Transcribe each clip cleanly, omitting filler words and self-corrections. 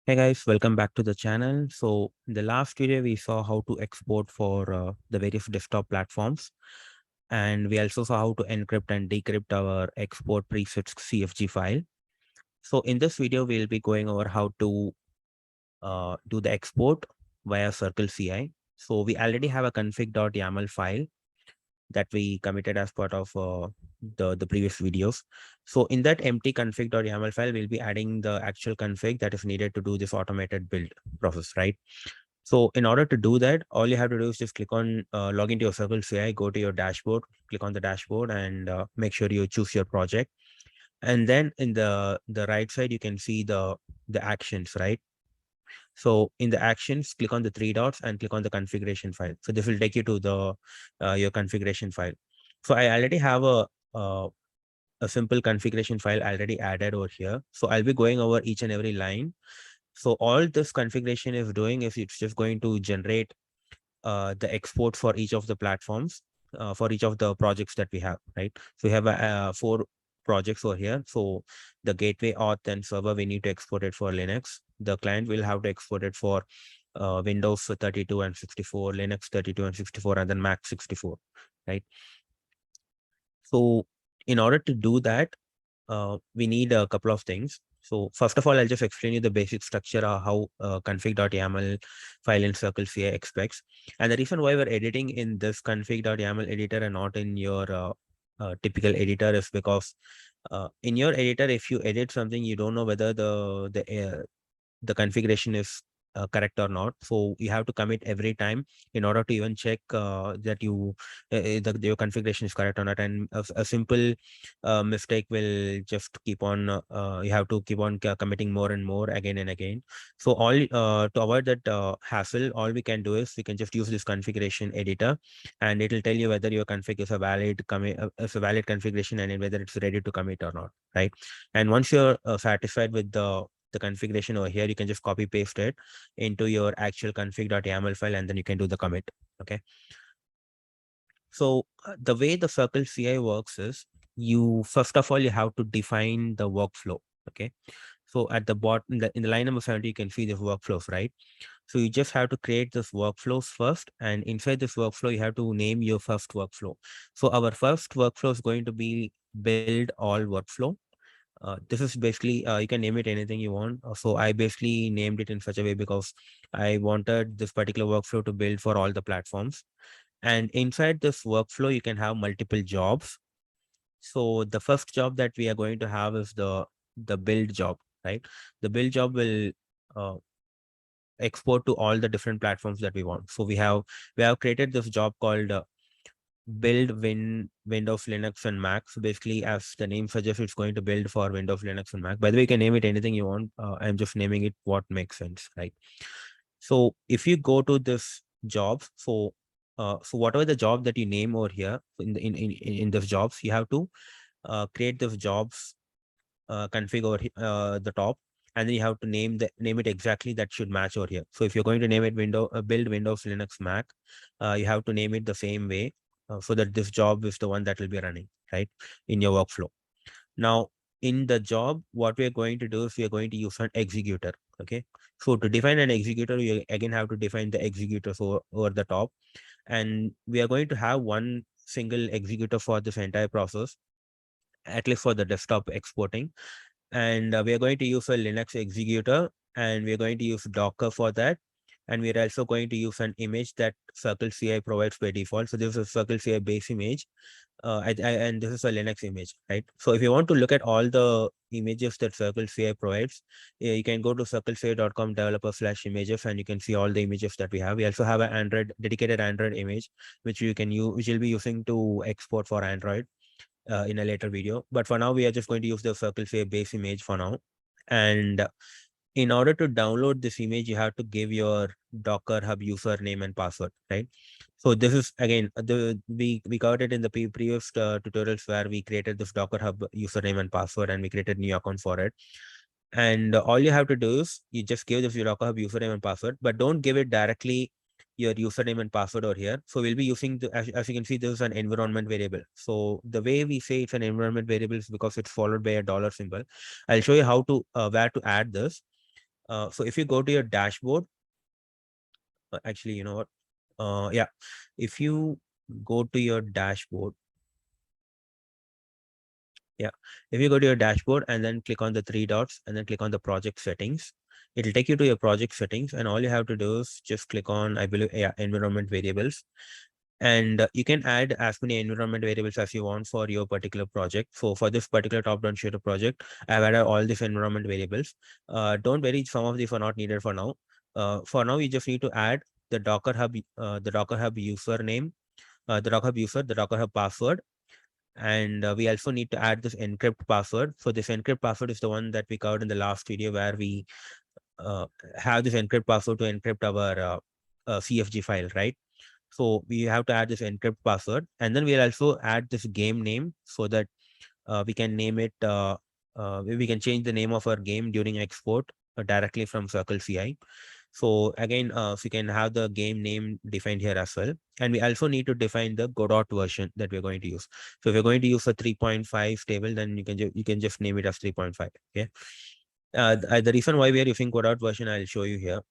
Hey guys, welcome back to the channel. So in the last video, we saw how to export for the various desktop platforms. And we also saw how to encrypt and decrypt our export presets CFG file. So in this video, we'll be going over how to do the export via CircleCI. So we already have a config.yaml file that we committed as part of the previous videos. So in that empty config.yaml file, we'll be adding the actual config that is needed to do this automated build process, right? So in order to do that, all you have to do is just click on log into your CircleCI, go to your dashboard, click on the dashboard and make sure you choose your project. And then in the right side, you can see the actions, right? So in the actions, click on the three dots and click on the configuration file. So this will take you to the your configuration file. So I already have uh, a simple configuration file already added over here. So I'll be going over each and every line. So all this configuration is doing is it's just going to generate the export for each of the platforms, for each of the projects that we have, right? So we have four projects over here. So the gateway, auth, and server, we need to export it for Linux. The client will have to export it for Windows 32 and 64, Linux 32 and 64, and then Mac 64, right? So in order to do that, we need a couple of things. So first of all, I'll just explain you the basic structure of how config.yaml file in CircleCI expects. And the reason why we're editing in this config.yaml editor and not in your typical editor is because in your editor, if you edit something, you don't know whether the configuration is correct or not. So you have to commit every time in order to even check that your configuration is correct or not. And a simple mistake will just keep on, you have to keep on committing more and more again and again. So all to avoid that hassle, all we can do is we can just use this configuration editor, and it will tell you whether your config is a valid configuration and whether it's ready to commit or not, right? And once you're satisfied with the configuration over here, you can just copy paste it into your actual config.yaml file, and then you can do the commit. Okay. So the way the CircleCI works is you first of all, you have to define the workflow. Okay. So at the bottom, in the line number 70, you can see the workflows, right? So you just have to create this workflows first. And inside this workflow, you have to name your first workflow. So our first workflow is going to be build all workflow. This is basically, you can name it anything you want. So I basically named it in such a way because I wanted this particular workflow to build for all the platforms. And inside this workflow, you can have multiple jobs. So the first job that we are going to have is the build job, right? The build job will uh, export to all the different platforms that we want. So we have created this job called Windows, Linux, and Mac. So basically, as the name suggests, it's going to build for Windows, Linux, and Mac. By the way, you can name it anything you want. I'm just naming it what makes sense, right? So if you go to this job, so whatever the job that you name over here in this jobs, you have to create this jobs config over the top, and then you have to name it exactly that should match over here. So if you're going to name it build Windows, Linux, Mac, you have to name it the same way so that this job is the one that will be running, right, in your workflow. Now, in the job, what we are going to do is we are going to use an executor. Okay. So to define an executor, you again have to define the executors over the top. And we are going to have one single executor for this entire process, at least for the desktop exporting. And we are going to use a Linux executor, and we are going to use Docker for that. And we are also going to use an image that CircleCI provides by default. So this is a CircleCI base image, and this is a Linux image, right? So if you want to look at all the images that CircleCI provides, you can go to circleci.com developer/images, and you can see all the images that we have. We also have an dedicated Android image, which you can use, which you'll be using to export for Android in a later video. But for now, we are just going to use the CircleCI base image for now. And in order to download this image, you have to give your Docker Hub username and password, right? So this is again we covered it in the previous tutorials where we created this Docker Hub username and password, and we created new account for it. And all you have to do is you just give this Docker Hub username and password, but don't give it directly your username and password over here. So we'll be using as you can see, this is an environment variable. So the way we say it's an environment variable is because it's followed by a dollar symbol. I'll show you how to where to add this. So if you go to your dashboard, actually, you know what? Yeah, if you go to your dashboard, yeah, if you go to your dashboard and then click on the three dots and then click on the project settings, it'll take you to your project settings, and all you have to do is just click on, I believe, yeah, environment variables. And you can add as many environment variables as you want for your particular project. So for this particular top-down shooter project, I've added all these environment variables. Don't worry, some of these are not needed for now. For now, you just need to add the the Docker Hub username, the Docker Hub user, the Docker Hub password, and we also need to add this encrypt password. So this encrypt password is the one that we covered in the last video, where we uh, have this encrypt password to encrypt our CFG file, right? So we have to add this encrypt password, and then we'll also add this game name so that we can name it. We can change the name of our game during export directly from CircleCI. So again, so you can have the game name defined here as well. And we also need to define the Godot version that we're going to use. So if you're going to use a 3.5 table, then you can just name it as 3.5. Okay. The reason why we are using Godot version, I'll show you here.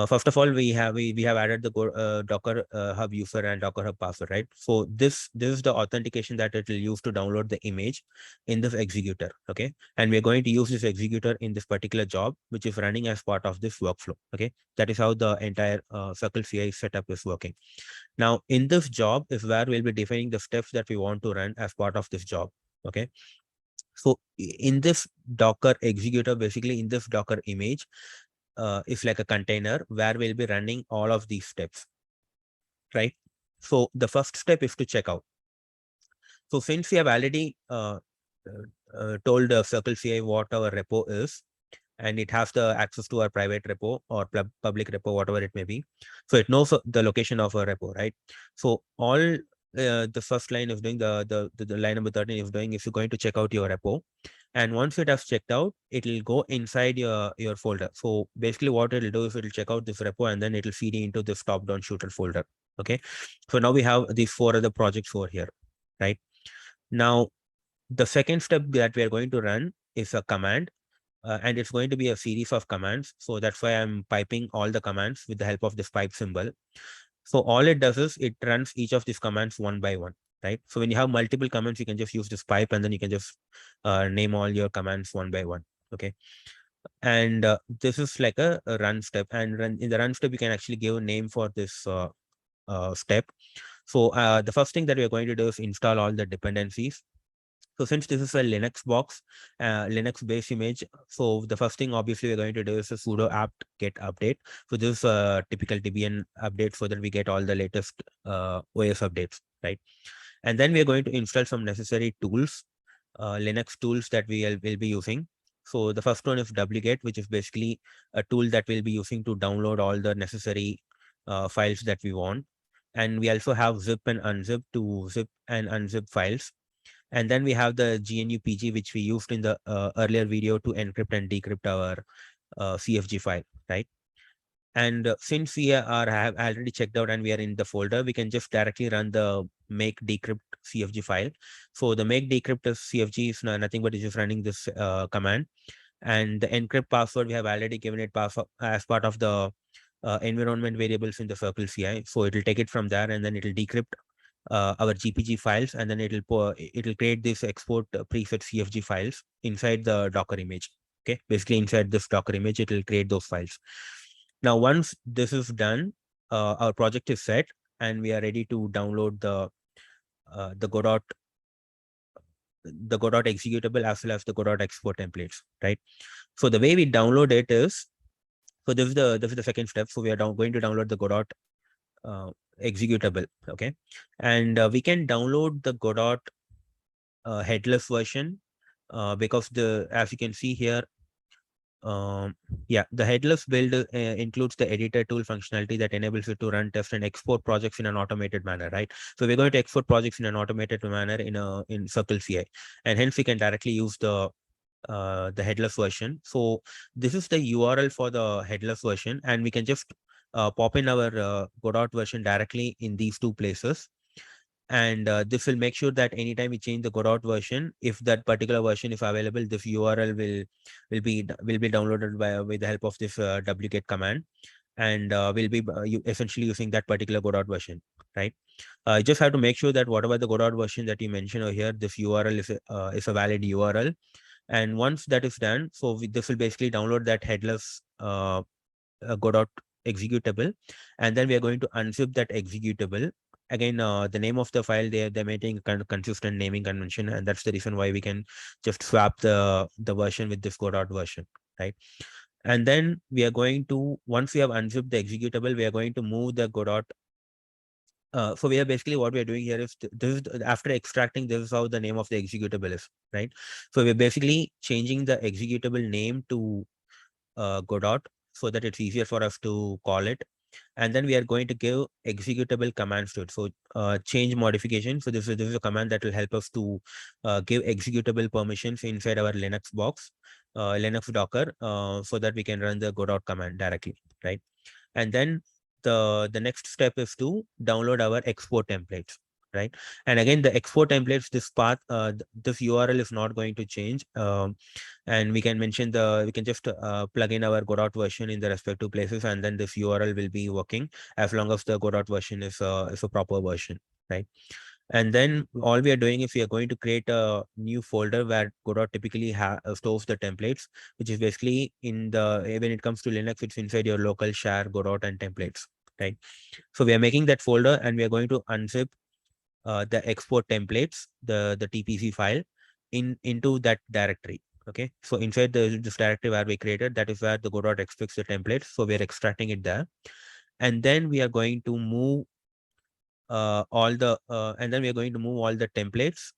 First of all, we have added the Docker Hub user and Docker Hub password, right? So this is the authentication that it will use to download the image in this executor, okay? And we're going to use this executor in this particular job, which is running as part of this workflow, okay? That is how the entire CircleCI setup is working. Now, in this job is where we'll be defining the steps that we want to run as part of this job, okay? So in this Docker executor, basically in this Docker image, is like a container where we'll be running all of these steps, right? So the first step is to check out. So since we have already told CircleCI what our repo is, and it has the access to our private repo or public repo, whatever it may be. So it knows the location of a repo, right? So all the first line is doing, the line number 13 is doing, if you're going to check out your repo. And once it has checked out, it will go inside your folder. So basically what it'll do is it'll check out this repo and then it'll feed into this top-down shooter folder. Okay. So now we have these 4 other projects over here, right? Now, the second step that we are going to run is a command. And it's going to be a series of commands. So that's why I'm piping all the commands with the help of this pipe symbol. So all it does is it runs each of these commands one by one, right? So when you have multiple commands, you can just use this pipe and then you can just name all your commands one by one. Okay. And this is like a run step. And in the run step, you can actually give a name for this step. So the first thing that we're going to do is install all the dependencies. So since this is a Linux box, Linux base image, so the first thing obviously we're going to do is a sudo apt get update. So this is a typical Debian update so that we get all the latest OS updates, right? And then we're going to install some necessary tools, Linux tools that will be using. So the first one is wget, which is basically a tool that we'll be using to download all the necessary files that we want. And we also have zip and unzip to zip and unzip files. And then we have the GNU PG, which we used in the earlier video to encrypt and decrypt our CFG file, right? And since we have already checked out and we are in the folder, we can just directly run the make decrypt CFG file. So the make decrypt CFG is nothing but it's just running this command. And the encrypt password, we have already given it as part of the environment variables in the CircleCI. So it will take it from there and then it will decrypt our GPG files, and then it'll create this export preset CFG files inside the Docker image. Okay, basically inside this Docker image, it will create those files. Now, once this is done, our project is set, and we are ready to download the Godot executable as well as the Godot export templates. Right. So the way we download it is, so this is the second step. So we are going to download the Godot executable. Okay, and we can download the Godot headless version because as you can see here, yeah, the headless build includes the editor tool functionality that enables you to run, test, and export projects in an automated manner, right? So we're going to export projects in an automated manner in CircleCI, and hence we can directly use the headless version. So this is the URL for the headless version, and we can just pop in our Godot version directly in these two places. And this will make sure that anytime we change the Godot version, if that particular version is available, this URL will be downloaded with the help of this wget command, and will be essentially using that particular Godot version, right? You just have to make sure that whatever the Godot version that you mentioned over here, this URL is a valid URL. And once that is done, so this will basically download that headless Godot executable, and then we are going to unzip that executable. Again, the name of the file, they're maintaining a kind of consistent naming convention, and that's the reason why we can just swap the version with this Godot version, right? And then we are going to, once we have unzipped the executable, we are going to move the Godot. So we are basically, what we are doing here is this is after extracting, this is how the name of the executable is, right? So we're basically changing the executable name to Godot so that it's easier for us to call it. And then we are going to give executable commands to it. So change modification. So this is a command that will help us to give executable permissions inside our Linux box, Linux Docker, so that we can run the Godot command directly, right? And then the next step is to download our export templates, right? And again, the export templates, this path, this URL is not going to change. And we can we can just plug in our Godot version in the respective places, and then this URL will be working as long as the Godot version is a proper version, right? And then all we are doing is we are going to create a new folder where Godot typically stores the templates, which is basically when it comes to Linux, it's inside your local share Godot and templates, right? So we are making that folder, and we are going to unzip the export templates, the TPC file into that directory. Okay, so inside this directory where we created, that is where the Godot expects the templates. So we are extracting it there, and then we are going to move and then we are going to move all the templates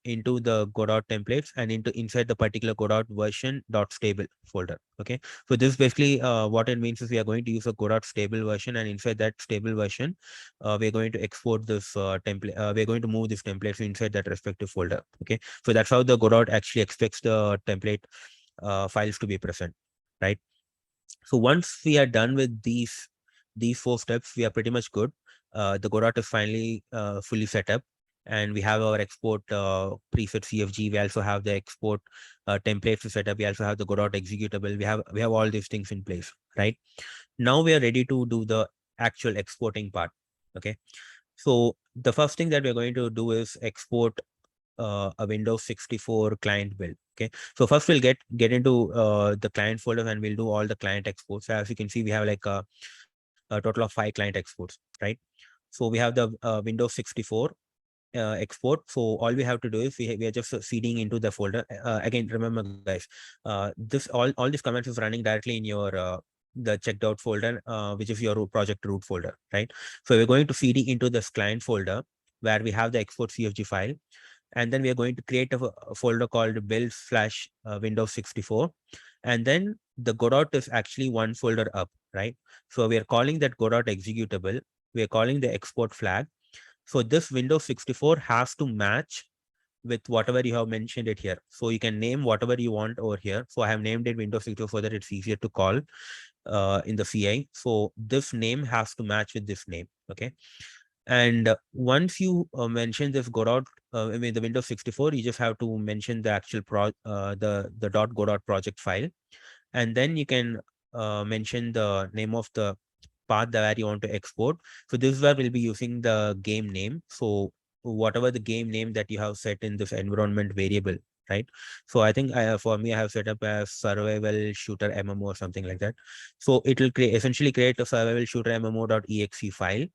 into the Godot templates and inside the particular Godot version .stable folder. Okay, so this is basically what it means is we are going to use a Godot stable version, and inside that stable version, we're going to export this template. We're going to move this template inside that respective folder. Okay, so that's how the Godot actually expects the template files to be present, right? So once we are done with these 4 steps, we are pretty much good. The Godot is finally fully set up, and we have our export preset CFG. We also have the export templates to set up. We also have the Godot executable. We have all these things in place, right? Now we are ready to do the actual exporting part. Okay, so the first thing that we're going to do is export a Windows 64 client build. Okay, so first we'll get into the client folder, and we'll do all the client exports. So as you can see, we have like a total of 5 client exports, right? So we have the Windows 64 export. So all we have to do is we are just feeding into the folder. Again, remember guys, this all these commands is running directly in your the checked out folder, which is your project root folder, right? So we're going to feed into this client folder where we have the export CFG file, and then we are going to create a folder called build slash Windows 64, and then the Godot is actually one folder up, right? So we are calling that Godot executable. We are calling the export flag. So this Windows 64 has to match with whatever you have mentioned it here. So you can name whatever you want over here. So I have named it Windows 64 so that it's easier to call in the CI. So this name has to match with this name. Okay. And once you mention this Godot, I mean the Windows 64, you just have to mention the actual the .godot project file, and then you can mention the name of the path that you want to export. So this is where we'll be using the game name. So whatever the game name that you have set in this environment variable, right? So I think for me, I have set up as survival shooter MMO or something like that. So it will essentially create a survival shooter MMO.exe file.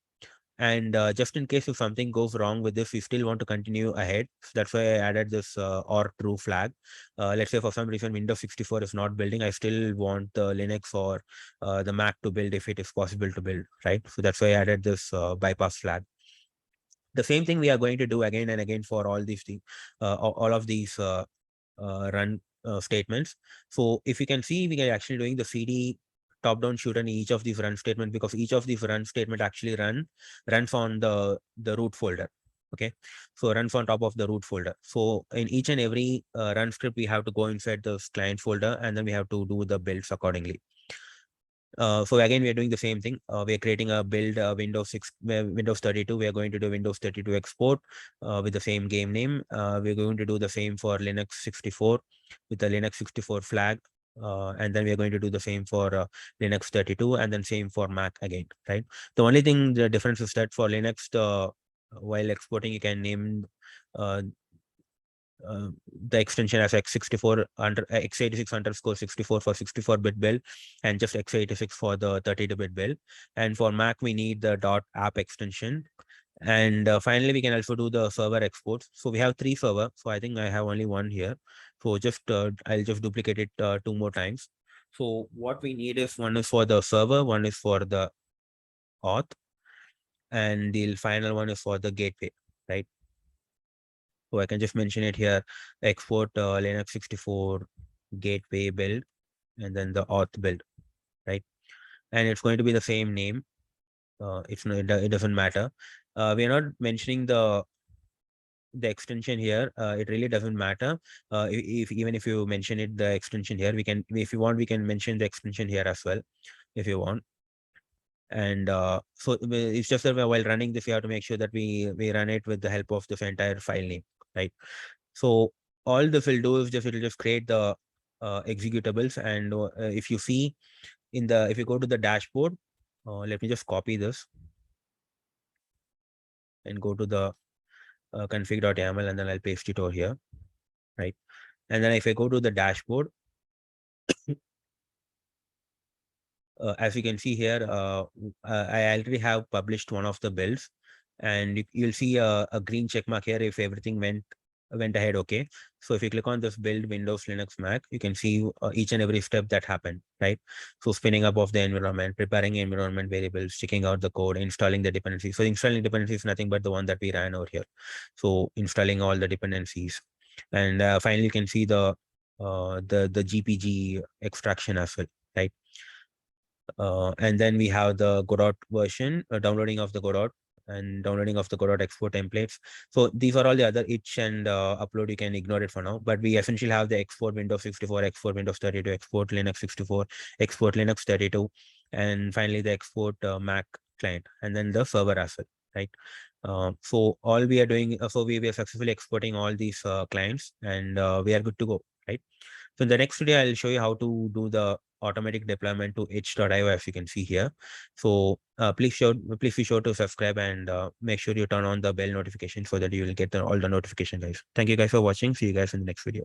And just in case if something goes wrong with this, we still want to continue ahead. So that's why I added this or true flag. Let's say for some reason Windows 64 is not building, I still want the Linux or the Mac to build if it is possible to build, right? So that's why I added this bypass flag. The same thing we are going to do again and again for all these things, all of these run statements. So if you can see, we are actually doing the CD top-down shooter in each of these run statements, because each of these run statement actually runs on the root folder. Okay, so runs on top of the root folder. So in each and every run script, we have to go inside the client folder, and then we have to do the builds accordingly. So again, we are doing the same thing. We are creating a build Windows 32. We are going to do Windows 32 export with the same game name. We're going to do the same for Linux 64 with the Linux 64 flag. And then we are going to do the same for Linux 32 and then same for Mac again, right? The only thing, the difference is that for Linux, while exporting, you can name uh, the extension as x64 under x86 underscore 64 for 64-bit build and just x86 for the 32-bit build. And for Mac, we need the .app extension. And finally, we can also do the server exports. So we have 3 server. So I think I have only one here. So just I'll just duplicate it 2 more times. So what we need is, one is for the server, one is for the auth, and the final one is for the gateway, right? So I can just mention it here, export Linux 64 gateway build, and then the auth build, right? And it's going to be the same name. It doesn't matter. We are not mentioning the extension here. It really doesn't matter. If even if you mention it, the extension here, we can, if you want, we can mention the extension here as well, if you want. And so it's just that while running this, we have to make sure that we run it with the help of this entire file name, right? So all this will do is just, it'll just create the executables. And if you see if you go to the dashboard, let me just copy this and go to the config.yaml, and then I'll paste it over here, right? And then if I go to the dashboard, as you can see here, I already have published one of the builds, and you'll see a green check mark here if everything went ahead okay. So if you click on this build Windows, Linux, Mac, you can see each and every step that happened, right? So spinning up of the environment, preparing environment variables, checking out the code, installing the dependencies. So installing dependencies is nothing but the one that we ran over here. So installing all the dependencies, and finally you can see the GPG extraction as well, right? And then we have the Godot version, downloading of the Godot and downloading of the Godot export templates. So these are all the other itch and upload. You can ignore it for now, but we essentially have the export Windows 64, export Windows 32, export Linux 64, export Linux 32, and finally the export Mac client, and then the server as well, right? So all we are doing, so we are successfully exporting all these clients, and we are good to go, right? So in the next video, I'll show you how to do the automatic deployment to itch.io, as you can see here. So please be sure to subscribe, and make sure you turn on the bell notification so that you will get all the notification, guys. Thank you guys for watching. See you guys in the next video.